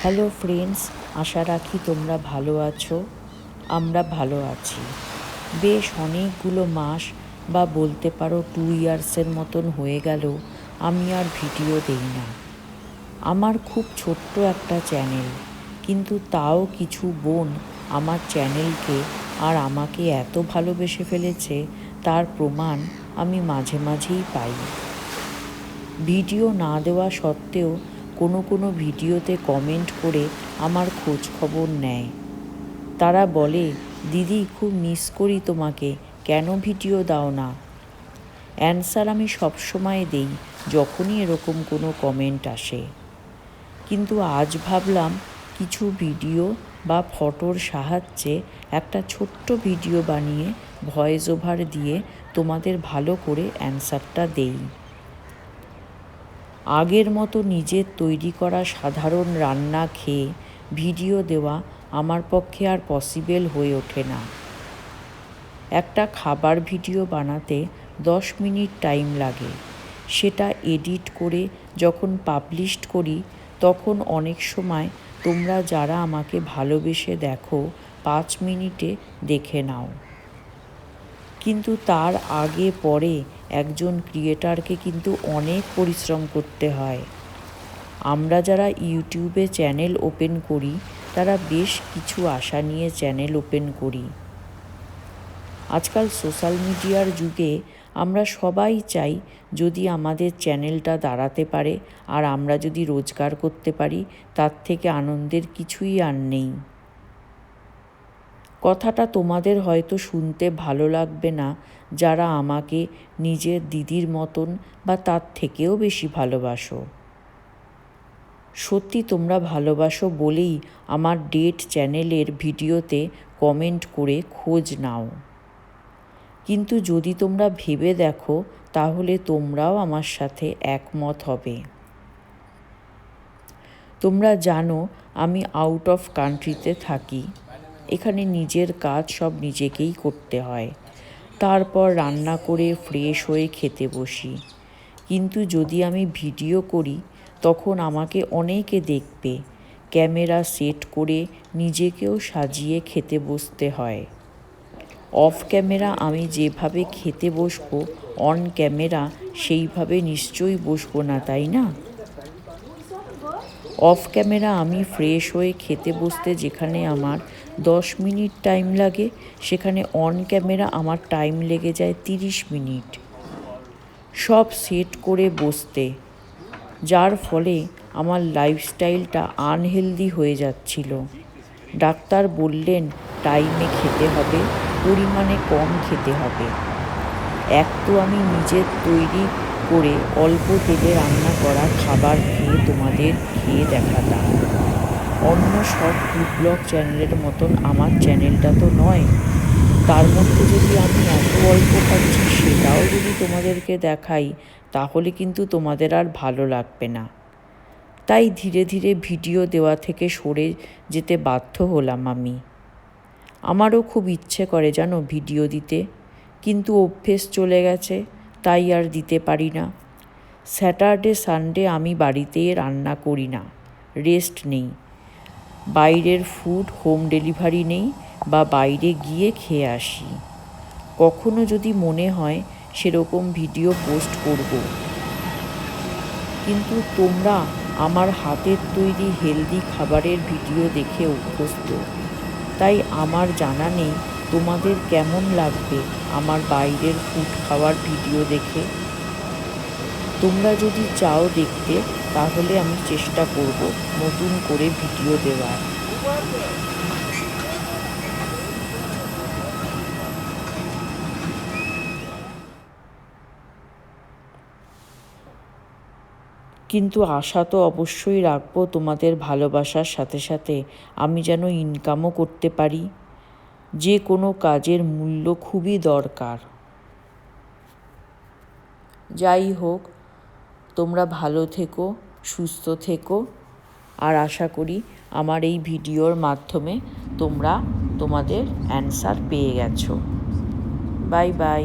Hello friends, আশা রাখি তোমরা ভালো আছো। আমরা ভালো আছি। বেশ অনেকগুলো মাস বা বলতে পারো 2 ইয়ার্সের মতন হয়ে গেল আমি আর ভিডিও দেই না। আমার খুব ছোট্ট একটা চ্যানেল, কিন্তু তাও কিছু বোন আমার চ্যানেলকে আর আমাকে এত ভালোবেসে ফেলেছে, তার প্রমাণ আমি মাঝে মাঝেই পাই। ভিডিও না দেওয়া সত্ত্বেও কোনো ভিডিওতে কমেন্ট করে আমার খোঁজ খবর নেয়। তারা বলে, দিদি খুব মিস করি তোমাকে, কেন ভিডিও দাও না? অ্যান্সার আমি সবসময় দেই যখনই এরকম কোনো কমেন্ট আসে। কিন্তু আজ ভাবলাম কিছু ভিডিও বা ফটোর সাহায্যে একটা ছোট্ট ভিডিও বানিয়ে ভয়েস ওভার দিয়ে তোমাদের ভালো করে অ্যান্সারটা দেই। আগের মতো নিজের তৈরি করা সাধারণ রান্না খেয়ে ভিডিও দেওয়া আমার পক্ষে আর পসিবল হয়ে ওঠে না। একটা খাবার ভিডিও বানাতে 10 মিনিট টাইম লাগে। সেটা এডিট করে যখন পাবলিশ করি, তখন অনেক সময় তোমরা যারা আমাকে ভালোবেসে দেখো 5 মিনিটে দেখে নাও। কিন্তু তার আগে পরে একজন ক্রিয়েটারকে কিন্তু অনেক পরিশ্রম করতে হয়। আমরা যারা ইউটিউবে চ্যানেল ওপেন করি, তারা বেশ কিছু আশা নিয়ে চ্যানেল ওপেন করি। আজকাল সোশ্যাল মিডিয়ার যুগে আমরা সবাই চাই যদি আমাদের চ্যানেলটা দাঁড়াতে পারে আর আমরা যদি রোজগার করতে পারি, তার থেকে আনন্দের কিছুই আর নেই। কথাটা তোমাদের হয়তো শুনতে ভালো লাগবে না, যারা আমাকে নিজের দিদির মতন বা তার থেকেও বেশি ভালোবাসো। সত্যি তোমরা ভালোবাসো বলেই আমার ডেট চ্যানেলের ভিডিওতে কমেন্ট করে খোঁজ নাও। কিন্তু যদি তোমরা ভেবে দেখো, তাহলে তোমরাও আমার সাথে একমত হবে। তোমরা জানো আমি আউট অফ কান্ট্রিতে থাকি। এখানে নিজের কাজ সব নিজেকেই করতে হয়। তারপর রান্না করে ফ্রেশ হয়ে খেতে বসি। কিন্তু যদি আমি ভিডিও করি, তখন আমাকে অনেকে দেখবে। ক্যামেরা সেট করে নিজেকেও সাজিয়ে খেতে বসতে হয়। অফ ক্যামেরা আমি যেভাবে খেতে বসবো, অন ক্যামেরা সেইভাবে নিশ্চয়ই বসবো না, তাই না? অফ ক্যামেরা আমি ফ্রেশ হয়ে খেতে বসতে যেখানে আমার 10 মিনিট টাইম লাগে, সেখানে অন ক্যামেরা আমার টাইম লেগে যায় 30 মিনিট সব সেট করে বসতে, যার ফলে আমার লাইফস্টাইলটা আনহেলদি হয়ে যাচ্ছিল। ডাক্তার বললেন টাইমে খেতে হবে, পরিমাণে কম খেতে হবে। এক তো আমি নিজের তৈরি করে অল্প তেলে রান্না করা খাবার খেয়ে তোমাদের খেয়ে দেখাতাম। অন্য সব ফুড ব্লগ চ্যানেলের মতন আমার চ্যানেলটা তো নয়। তার মধ্যে যদি আমি এত অল্প খাচ্ছি সেটাও যদি তোমাদেরকে দেখাই, তাহলে কিন্তু তোমাদের আর ভালো লাগবে না। তাই ধীরে ধীরে ভিডিও দেওয়া থেকে সরে যেতে বাধ্য হলাম আমি। আমারও খুব ইচ্ছে করে জানো ভিডিও দিতে, কিন্তু অভ্যেস চলে গেছে, তাই আর দিতে পারি না। স্যাটারডে সানডে আমি বাড়িতে রান্না করি না, রেস্ট নেই। বাইরের ফুড হোম ডেলিভারি নেই বা বাইরে গিয়ে খেয়ে আসি। কখনো যদি মনে হয় সেরকম ভিডিও পোস্ট করব। কিন্তু তোমরা আমার হাতের তৈরি হেলদি খাবারের ভিডিও দেখে অভ্যস্ত, তাই আমার জানা নেই তোমাদের কেমন লাগবে আমার বাইরের ফুড খাওয়ার ভিডিও দেখে। তোমরা যদি চাও দেখতে, তাহলে আমি চেষ্টা করব নতুন করে ভিডিও দেওয়ার। কিন্তু আশা তো অবশ্যই রাখবো তোমাদের ভালোবাসার সাথে সাথে আমি যেন ইনকামও করতে পারি। যে কোনো কাজের মূল্য খুবই দরকার। যাই হোক, তোমরা ভালো থেকো, সুস্থ থেকো, আর আশা করি আমার এই ভিডিওর মাধ্যমে তোমরা তোমাদের অ্যান্সার পেয়ে গেছো। Bye bye.